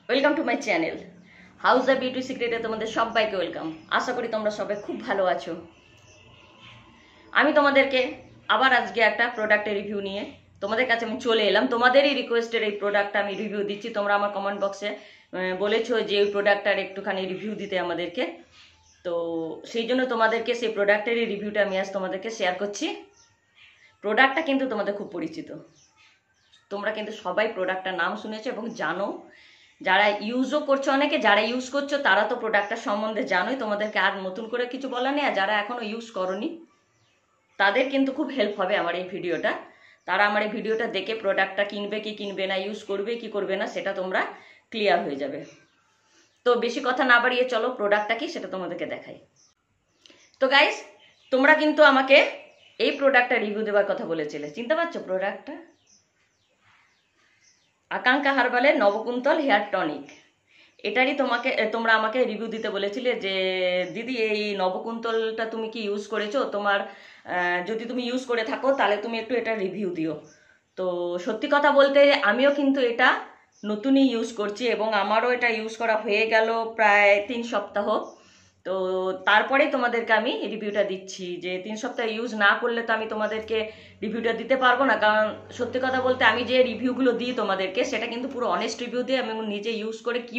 Welcome to my channel house the beauty সিক্রেটে তোমাদের সবাইকে ওয়েলকাম। আশা করি তোমরা সবাই খুব ভালো আছো। আমি তোমাদেরকে আবার আজকে একটা প্রোডাক্টের রিভিউ নিয়ে তোমাদের কাছে আমি চলে এলাম। তোমাদেরই রিকোয়েস্টের এই প্রোডাক্টটা আমি রিভিউ দিচ্ছি। তোমরা আমার কমেন্ট বক্সে বলেছো যে এই প্রোডাক্টটার একটুখানি রিভিউ দিতে আমাদেরকে, তো সেই জন্য তোমাদেরকে সেই প্রোডাক্টেরই রিভিউটা আমি আজ তোমাদেরকে শেয়ার করছি। প্রোডাক্টটা কিন্তু তোমাদের খুব পরিচিত, তোমরা কিন্তু সবাই প্রোডাক্টটার নাম শুনেছো এবং জানো। যারা ইউজও করছো, অনেকে যারা ইউজ করছো তারা তো প্রোডাক্টটার সম্বন্ধে জানোই, তোমাদেরকে আর নতুন করে কিছু বলা নেই। আর যারা এখনো ইউজ করনি তাদের কিন্তু খুব হেল্প হবে আমার এই ভিডিওটা। তারা আমার এই ভিডিওটা দেখে প্রোডাক্টটা কিনবে কি কিনবে না, ইউজ করবে কি করবে না, সেটা তোমরা ক্লিয়ার হয়ে যাবে। তো বেশি কথা না বাড়িয়ে চলো প্রোডাক্টটা কি সেটা তোমাদেরকে দেখাই। তো গাইস, তোমরা কিন্তু আমাকে এই প্রোডাক্টটা রিভিউ দেওয়ার কথা বলেছিলে, চিনতে পারছো প্রোডাক্টটা? আকাঙ্ক্ষা হার্বালের নবকুন্তল হেয়ার টনিক। এটারই তোমরা আমাকে রিভিউ দিতে বলেছিলে যে দিদি এই নবকুন্তলটা তুমি কি ইউজ করেছো, তোমার যদি তুমি ইউজ করে থাকো তাহলে তুমি একটু এটা রিভিউ দিও। তো সত্যি কথা বলতে আমিও কিন্তু এটা নতুনই ইউজ করছি এবং আমারও এটা ইউজ করা হয়ে গেল প্রায় 3 সপ্তাহ। তো তারপরেই তোমাদেরকে আমি রিভিউটা দিচ্ছি, যে 3 সপ্তাহ ইউজ না করলে তো আমি তোমাদেরকে রিভিউটা দিতে পারবো না। কারণ সত্যি কথা বলতে আমি যে রিভিউগুলো দিই তোমাদেরকে সেটা কিন্তু পুরো অনেস্ট রিভিউ দিই। আমি নিজে ইউজ করে কি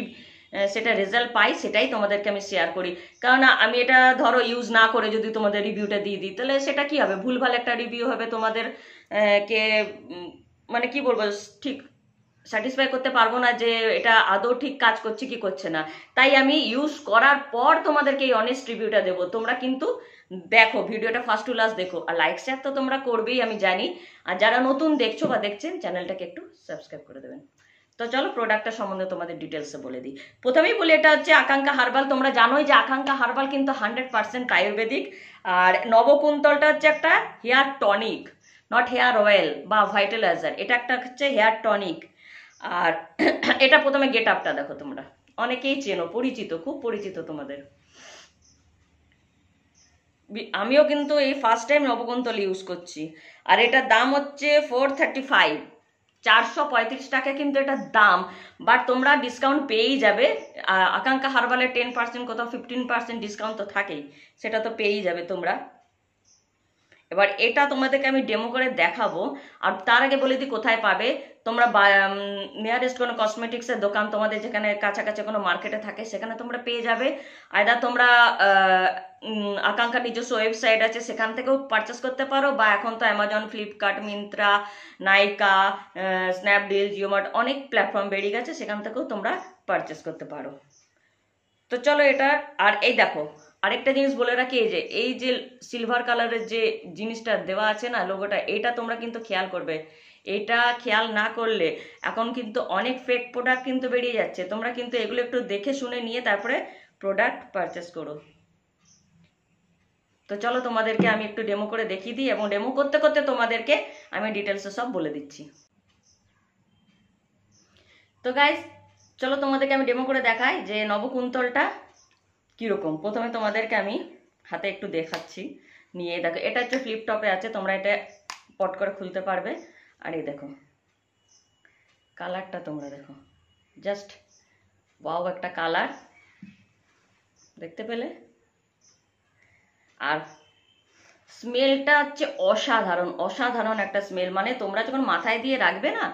সেটা রেজাল্ট পাই সেটাই তোমাদেরকে আমি শেয়ার করি। কারণ আমি এটা ধরো ইউজ না করে যদি তোমাদের রিভিউটা দিয়ে দিই তাহলে সেটা কি হবে, ভুলভাল একটা রিভিউ হবে। তোমাদের কে মানে কি বলবো, ঠিক স্যাটিসফাই করতে পারবো না যে এটা আদৌ ঠিক কাজ করছে কি করছে না। তাই আমি ইউজ করার পর তোমাদেরকে এই অনেস্ট রিভিউটা দেবো। তোমরা কিন্তু দেখো ভিডিওটা ফার্স্ট টু লাস্ট দেখো, আর লাইক শেয়ার তো তোমরা করবেই আমি জানি। আর যারা নতুন দেখছো বা দেখছেন চ্যানেলটাকে একটু সাবস্ক্রাইব করে দেবেন। তো চলো প্রোডাক্টটা সম্বন্ধে তোমাদের ডিটেলসে বলে দিই। প্রথমেই বলি এটা হচ্ছে আকাঙ্ক্ষা হার্বাল। তোমরা জানোই যে আকাঙ্ক্ষা হার্বাল কিন্তু 100% আয়ুর্বেদিক। আর নবকুন্তলটা হচ্ছে একটা hair tonic, not hair oil বা ভাইটালাইজার। এটা একটা হচ্ছে হেয়ার টনিক। আর এটা প্রথমে গেট আপটা দেখো, তোমরা অনেকেই চেনো, পরিচিত, খুব পরিচিত তোমাদের। আমিও কিন্তু এই ফার্স্ট টাইম নবকুন্তল ইউজ করছি। আর এটার দাম হচ্ছে 435, 435 টাকা কিন্তু এটার দাম। বাট তোমরা ডিসকাউন্ট পেয়েই যাবে। আকাঙ্ক্ষা হার্বালের 10%, কোথাও 15% ডিসকাউন্ট তো থাকেই, সেটা তো পেয়েই যাবে তোমরা। এবার এটা তোমাদেরকে আমি ডেমো করে দেখাবো। আর তার আগে বলে দিই কোথায় পাবে। তোমরা নিয়ারেস্ট কোনো কসমেটিক্সের দোকান তোমাদের যেখানে কাছাকাছি কোনো মার্কেটে থাকে সেখানে তোমরা পেয়ে যাবে। আইদার তোমরা আকাঙ্ক্ষা নিজস্ব ওয়েবসাইট আছে সেখান থেকেও পারচেস করতে পারো, বা এখন তো অ্যামাজন, ফ্লিপকার্ট, মিন্ত্রা, নাইকা, স্ন্যাপডিল, জিওমার্ট অনেক প্ল্যাটফর্ম বেরিয়ে গেছে, সেখান থেকেও তোমরা পারচেস করতে পারো। তো চলো এটা, আর এই দেখো আরেকটা জিনিস বলে রাখি, এই যে সিলভার কালারের যে জিনিসটা দেওয়া আছে না, লোগোটা, এটা তোমরা কিন্তু খেয়াল করবে। এটা খেয়াল না করলে এখন কিন্তু অনেক ফেক প্রোডাক্ট কিন্তু বেরিয়ে যাচ্ছে। তোমরা কিন্তু এগুলো একটু দেখে শুনে নিয়ে তারপরে প্রোডাক্ট পারচেস করো। তো চলো তোমাদেরকে আমি একটু ডেমো করে দেখিয়ে দিই, এবং ডেমো করতে করতে তোমাদেরকে আমি ডিটেলসে সব বলে দিচ্ছি। তো গাইস চলো তোমাদেরকে আমি ডেমো করে দেখাই যে নবকুন্তলটা কীরকম। প্রথমে তোমাদেরকে আমি হাতে একটু দেখাচ্ছি, নিয়ে দেখো এটা হচ্ছে ফ্লিপ টপে আছে, তোমরা এটা পট করে খুলতে পারবে। আর এই দেখো কালারটা তোমরা দেখো, জাস্ট ওয়াও একটা কালার, দেখতে পেলে? আর স্মেলটা হচ্ছে অসাধারণ, অসাধারণ একটা স্মেল। মানে তোমরা যখন মাথায় দিয়ে রাখবে না,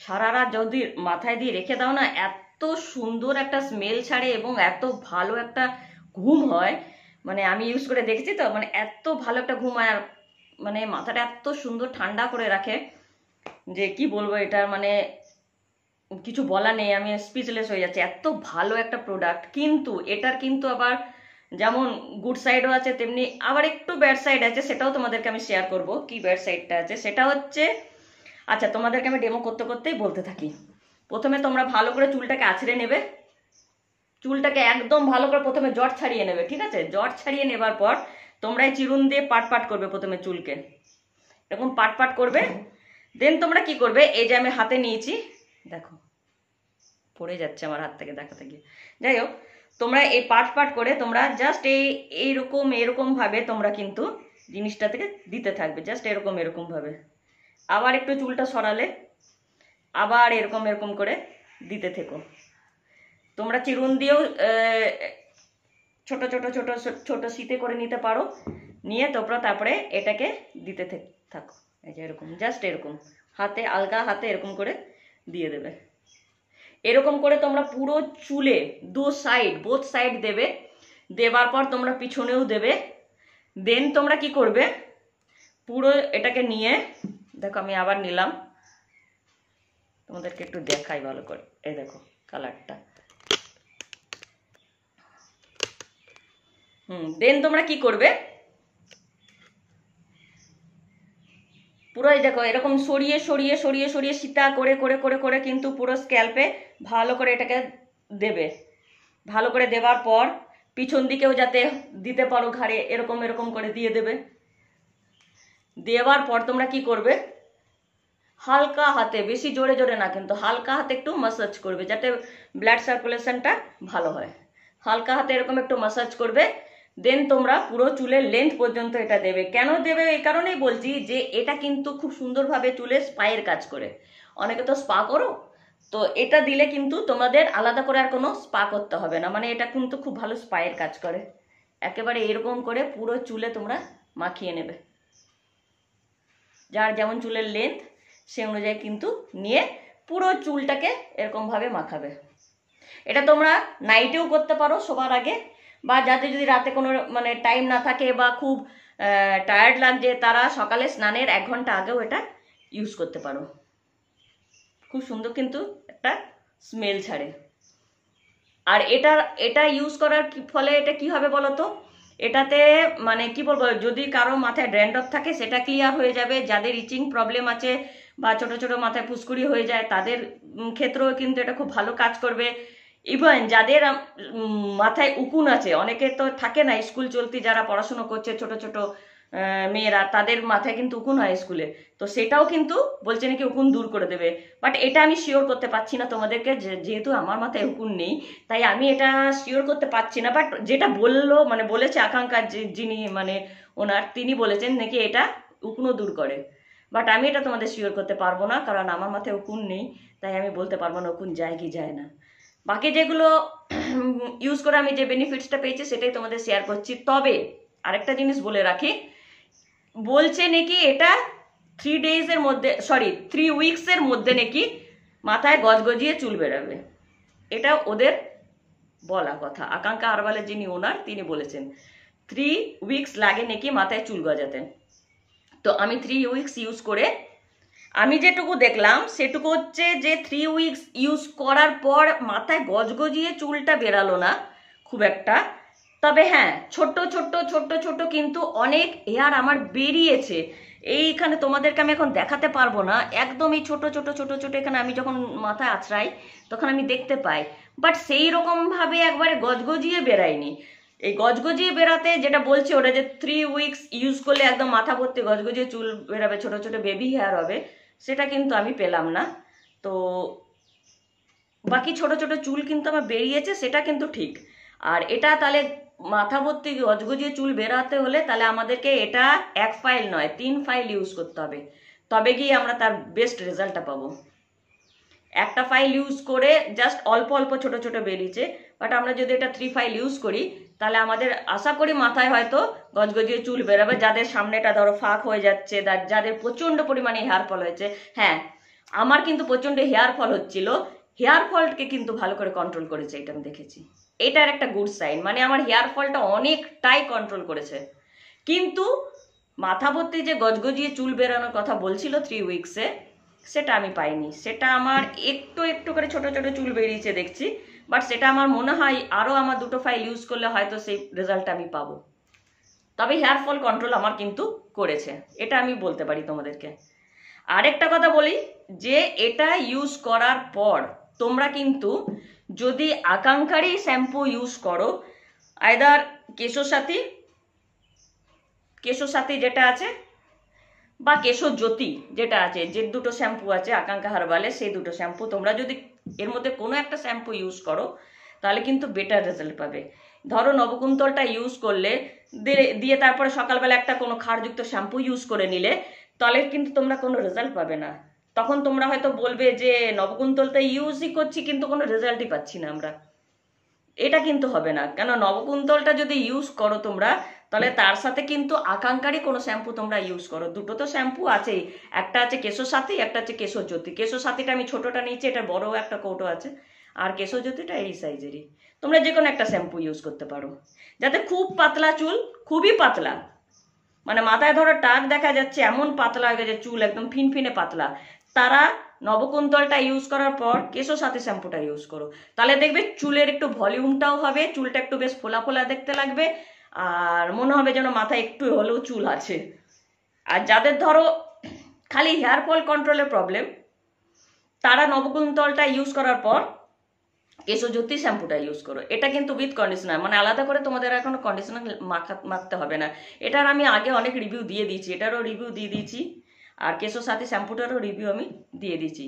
সারা রাত যদি মাথায় দিয়ে রেখে দাও না, এত সুন্দর একটা স্মেল ছাড়ে এবং এত ভালো একটা ঘুম হয়। মানে আমি ইউজ করে দেখেছি তো, মানে এত ভালো একটা ঘুম হয়। আর মানে মাথাটা এত সুন্দর ঠান্ডা করে রাখে যে কি বলবো, এটা মানে কিছু বলা নেই, আমি স্পিচলেস হয়ে যাচ্ছি, এত ভালো একটা প্রোডাক্ট। কিন্তু এটার কিন্তু আবার যেমন গুড সাইডও আছে তেমনি আবার একটু ব্যাড সাইড আছে, সেটাও তোমাদেরকে আমি শেয়ার করব। কি ব্যাড সাইডটা আছে সেটা হচ্ছে, আচ্ছা তোমাদেরকে আমি ডেমো করতে করতেই বলতে থাকি। প্রথমে তোমরা ভালো করে চুলটাকে আছড়ে নেবে, চুলটাকে একদম ভালো করে প্রথমে জট ছাড়িয়ে নেবে, ঠিক আছে? জট ছাড়িয়ে নেবার পর তোমরা এই চিরুন দিয়ে পাট পাট করবে, প্রথমে চুলকে এরকম পাট পাট করবে। দেন তোমরা কি করবে, এই যে আমি হাতে নিয়েছি দেখো, পড়ে যাচ্ছে আমার হাত থেকে দেখাতে গিয়ে, যাই হোক, তোমরা এই পাট পাট করে তোমরা জাস্ট এরকম ভাবে তোমরা কিন্তু জিনিসটা থেকে দিতে থাকবে, জাস্ট এরকম ভাবে। আবার একটু চুলটা সরালে আবার এরকম করে দিতে থেকো। তোমরা চিরুন দিয়েও ছোট ছোট ছোট ছোট শীতে করে নিতে পারো, নিয়ে তোমরা তারপরে এটাকে দিতে থাকো। এই যে এরকম জাস্ট এরকম হাতে, আলগা হাতে এরকম করে দিয়ে দেবে। এরকম করে তোমরা পুরো চুলে বোথ সাইড দেবে। দেবার পর তোমরা পিছনেও দেবে। দেন তোমরা কি করবে, পুরো এটাকে নিয়ে দেখো, আমি আবার নিলাম, তোমাদেরকে একটু দেখাই ভালো করে। এই দেখো কালারটা। দেন তোমরা কি করবে, পুরো এই দেখো এরকম সরিয়ে সরিয়ে সরিয়ে সরিয়ে সীতা করে করে করে করে কিন্তু পুরো স্ক্যাল্পে ভালো করে এটাকে দেবে। ভালো করে দেওয়ার পর পিছন দিকেও যাতে দিতে পারো ঘাড়ে, এরকম এরকম করে দিয়ে দেবে। দেওয়ার পর তোমরা কি করবে, হালকা হাতে, বেশি জোরে জোরে না, কিন্তু হালকা হাতে একটু মাসাজ করবে যাতে ব্লাড সার্কুলেশনটা ভালো হয়। হালকা হাতে এরকম একটু মাসাজ করবে। দেন তোমরা পুরো চুলের লেন্থ পর্যন্ত এটা দেবে। কেন দেবে এই কারণেই বলছি যে এটা কিন্তু খুব সুন্দরভাবে চুলের স্পায়ের কাজ করে। অনেকে তো স্পা করো, তো এটা দিলে কিন্তু তোমাদের আলাদা করে আর কোনো স্পা করতে হবে না, মানে এটা কিন্তু খুব ভালো স্পায়ের কাজ করে। একেবারে এরকম করে পুরো চুলে তোমরা মাখিয়ে নেবে, যার যেমন চুলের লেন্থ সে অনুযায়ী কিন্তু নিয়ে পুরো চুলটাকে এরকমভাবে মাখাবে। এটা তোমরা নাইটেও করতে পারো শোবার আগে, বা যাদের যদি রাতে কোনো মানে টাইম না থাকে বা খুব টায়ার্ড লাগছে, তারা সকালে স্নানের 1 ঘন্টা আগেও এটা ইউজ করতে পারো। খুব সুন্দর কিন্তু একটা স্মেল ছাড়ে। আর এটা ইউজ করার ফলে এটা কি হবে বলো তো, এটাতে মানে কি বলবো, যদি কারো মাথায় ড্যান্ড্রফ থাকে সেটা ক্লিয়ার হয়ে যাবে। যাদের ইচিং প্রবলেম আছে বা ছোট ছোট মাথায় ফুসকুড়ি হয়ে যায়, তাদের ক্ষেত্রেও কিন্তু এটা খুব ভালো কাজ করবে। ইভেন যাদের মাথায় উকুন আছে, অনেকে তো থাকে না, স্কুল চলতি যারা পড়াশুনো করছে ছোট ছোট মেয়েরা, তাদের মাথায় কিন্তু উকুন হয় স্কুলে, তো সেটাও কিন্তু বলছে নাকি উকুন দূর করে দেবে। বাট এটা আমি শিওর করতে পারছি না তোমাদেরকে, যেহেতু আমার মাথায় উকুন নেই তাই আমি এটা শিওর করতে পারছি না। বাট যেটা মানে বলেছে আকাঙ্ক্ষা, যিনি মানে ওনার, তিনি বলেছেন নাকি এটা উকুনও দূর করে। বাট আমি এটা তোমাদের শিওর করতে পারবো না, কারণ আমার মাথায় উকুন নেই, তাই আমি বলতে পারবো না উকুন যায় কি যায় না। বাকি যেগুলো ইউজ করে আমি যে বেনিফিটসটা পেয়েছি সেটাই তোমাদের শেয়ার করছি। তবে আরেকটা জিনিস বলে রাখি, বলছে নাকি এটা 3 উইকসের মধ্যে নাকি মাথায় গজগজিয়ে চুল বেরাবে। এটা ওদের বলা কথা, আকাঙ্ক্ষা হারবালের যিনি ওনার তিনি বলেছেন 3 উইকস লাগে নাকি মাথায় চুল গজাতে। তো আমি 3 উইকস ইউজ করে আমি যেটুকু দেখলাম সেটুকু হচ্ছে যে 3 উইকস ইউজ করার পর মাথায় গজগজিয়ে চুলটা বেরালো না খুব একটা। তবে হ্যাঁ, ছোট্ট ছোট্ট ছোট্ট ছোট্ট কিন্তু অনেক হেয়ার আমার বেরিয়েছে। এইখানে তোমাদেরকে আমি এখন দেখাতে পারবো না, একদমই ছোট ছোট ছোট ছোট এখানে আমি যখন মাথায় আছড়াই তখন আমি দেখতে পাই, বাট সেই রকম ভাবে একবারে গজগজিয়ে বেরায়নি। এই গজগজিয়ে বেরাতে যেটা বলছে ওরা, যে 3 উইকস ইউজ করলে একদম মাথা ভর্তি গজগজিয়ে চুল বেরাবে, ছোট ছোট বেবি হেয়ার হবে, সেটা কিন্তু আমি পেলাম না। তো বাকি ছোট ছোট চুল কিন্তু আমার বেরিয়েছে, সেটা কিন্তু ঠিক। আর এটা তাহলে মাথা ভর্তি গজগজিয়ে চুল বেরাতে হলে তাহলে আমাদেরকে এটা 1 ফাইল নয় 3 ফাইল ইউজ করতে হবে, তবে গিয়ে আমরা তার বেস্ট রেজাল্টটা পাবো। একটা ফাইল ইউজ করে জাস্ট অল্প অল্প ছোট ছোট বেরিয়েছে, বাট আমরা যদি এটা 3 ফাইল ইউজ করি তাহলে আমাদের আশা করি মাথায় হয়তো গজগজিয়ে চুল বেরাবে। যাদের সামনেটা ধরো ফাঁক হয়ে যাচ্ছে, যাদের প্রচন্ড পরিমাণে হেয়ার ফল হয়েছে, হ্যাঁ আমার কিন্তু প্রচন্ড হেয়ার ফল হচ্ছিল, হেয়ার ফলকে কিন্তু ভালো করে কন্ট্রোল করেছে, এটা আমি দেখেছি। এটার একটা গুড সাইন, মানে আমার হেয়ার ফলটা অনেকটাই কন্ট্রোল করেছে। কিন্তু মাথা ভর্তি যে গজগজিয়ে চুল বেরানোর কথা বলছিল 3 উইকসে, সেটা আমি পাইনি। সেটা আমার একটু একটু করে ছোট ছোট চুল বেরিয়েছে দেখছি, বাট সেটা আমার মনে হয় আরও আমার 2টো ফাইল ইউজ করলে হয়তো সেই রেজাল্টটা আমি পাবো। তবে হেয়ার ফল কন্ট্রোল আমার কিন্তু করেছে, এটা আমি বলতে পারি তোমাদেরকে। আরেকটা কথা বলি, যে এটা ইউজ করার পর তোমরা কিন্তু যদি আকাঙ্ক্ষারই শ্যাম্পু ইউজ করো, আইদার কেশসাথী যেটা আছে বা কেশজ্যোতি যেটা আছে, যে 2টো শ্যাম্পু আছে আকাঙ্ক্ষা হারবালে, সেই 2টো শ্যাম্পু তোমরা যদি এর মধ্যে কোনো একটা শ্যাম্পু ইউজ করো তাহলে কিন্তু বেটার রেজাল্ট পাবে। ধরো নবকুন্তলটা ইউজ করলে দিয়ে তারপরে সকালবেলা একটা কোনো ক্ষারযুক্ত শ্যাম্পু ইউজ করে নিলে, তাহলে কিন্তু তোমরা কোনো রেজাল্ট পাবে না। তখন তোমরা হয়তো বলবে যে নবকুন্তলটা ইউজই করছি কিন্তু কোনো রেজাল্টই পাচ্ছি না আমরা। এটা কিন্তু হবে না, কেন নবকুন্তলটা যদি ইউজ করো তোমরা, তাহলে তার সাথে কিন্তু আকাঙ্ক্ষারই কোনো শ্যাম্পু তোমরা ইউজ করো। দুটো তো শ্যাম্পু আছেই, একটা আছে কেশর সাথী, একটা আছে কেশর জ্যোতি। কেশর সাথীটা আমি ছোটটা নিয়েছি, এটা বড় একটা কৌটো আছে, আর কেশর জ্যোতিটা এই সাইজেরই। তোমরা যে কোনো একটা শ্যাম্পু ইউজ করতে পারো, যাতে খুব পাতলা চুল, খুবই পাতলা, মানে মাথায় ধরো টাক দেখা যাচ্ছে এমন পাতলা হয়ে গেছে চুল, একদম ফিনফিনে পাতলা, তারা নবকুন্তলটা ইউজ করার পর কেশর সাথী শ্যাম্পুটা ইউজ করো। তাহলে দেখবে চুলের একটু ভলিউমটাও হবে, চুলটা একটু বেশ ফোলা ফোলা দেখতে লাগবে, আর মনে হবে যেন মাথায় একটু হলেও চুল আছে। আর যাদের ধরো খালি হেয়ার ফল কন্ট্রোলের প্রবলেম, তারা নবকুন্তলটা ইউজ করার পর কেশর জ্যোতি শ্যাম্পুটা ইউজ করো। এটা কিন্তু উইথ কন্ডিশনার, মানে আলাদা করে তোমাদের এখন কন্ডিশনার মাখতে হবে না। এটার আমি আগে অনেক রিভিউ দিয়ে দিয়েছি, এটারও রিভিউ দিয়ে দিয়েছি, আর কেশর সাথী শ্যাম্পুটারও রিভিউ আমি দিয়ে দিয়েছি।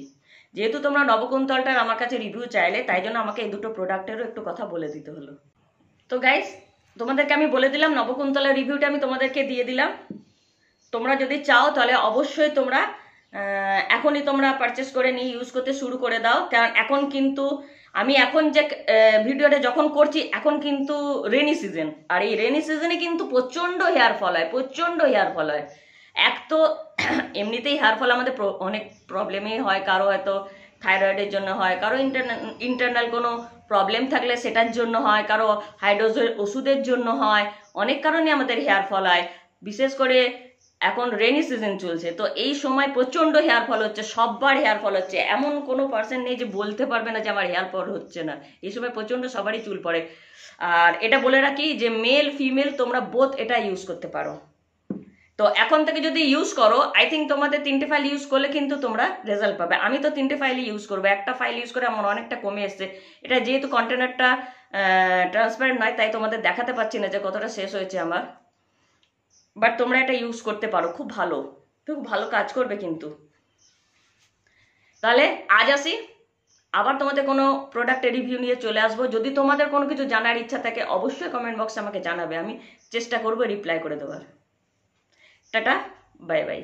যেহেতু তোমরা নবকুন্তলটার আমার কাছে রিভিউ চাইলে, তাই জন্য আমাকে এই দুটো প্রোডাক্টেরও একটু কথা বলে দিতে হলো। তো গাইস, তোমাদেরকে আমি বলে দিলাম, নবকুন্তলের রিভিউটা আমি তোমাদেরকে দিয়ে দিলাম। তোমরা যদি চাও তাহলে অবশ্যই তোমরা এখনই তোমরা পারচেস করে নিয়ে ইউজ করতে শুরু করে দাও। কারণ এখন কিন্তু আমি এখন যে ভিডিওটা যখন করছি, এখন কিন্তু রেনি সিজন, আর এই রেনি সিজনে কিন্তু প্রচণ্ড হেয়ার ফল হয়, প্রচণ্ড হেয়ার ফল হয়। এক তো এমনিতেই হেয়ার ফল আমাদের অনেক প্রবলেমই হয়, কারো হয়তো থাইরয়েডের জন্য হয়, কারো ইন্টারনাল কোনো প্রবলেম থাকলে সেটার জন্য হয়, কারো হাইড্রোজের ওষুধের জন্য হয়, অনেক কারণে আমাদের হেয়ার ফল হয়। বিশেষ করে এখন রেনি সিজন চলছে, তো এই সময় প্রচন্ড হেয়ার ফল হচ্ছে, সববার হেয়ার ফল হচ্ছে, এমন কোনো পার্সন নেই যে বলতে পারবে না যে আমার হেয়ার ফল হচ্ছে না। এই সময় প্রচন্ড সবারই চুল পড়ে। আর এটা বলে রাখি যে মেল ফিমেল তোমরা বোথ এটা ইউজ করতে পারো। তো এখন থেকে যদি ইউজ করো, আই থিঙ্ক তোমাদের 3টে ফাইল ইউজ করলে কিন্তু তোমরা রেজাল্ট পাবে। আমি তো 3টে ফাইলই ইউজ করবো, একটা ফাইল ইউজ করে আমার অনেকটা কমে এসছে। এটা যেহেতু কন্টেনারটা ট্রান্সপারেন্ট নয়, তাই তোমাদের দেখাতে পারছি না যে কতটা শেষ হয়েছে আমার, বাট তোমরা এটা ইউজ করতে পারো, খুব ভালো, খুব ভালো কাজ করবে কিন্তু। তাহলে আজ আসি, আবার তোমাদের কোনো প্রোডাক্টের রিভিউ নিয়ে চলে আসবো। যদি তোমাদের কোনো কিছু জানার ইচ্ছা থাকে, অবশ্যই কমেন্ট বক্সে আমাকে জানাবে, আমি চেষ্টা করবো রিপ্লাই করে দেওয়ার। Tata, bye bye.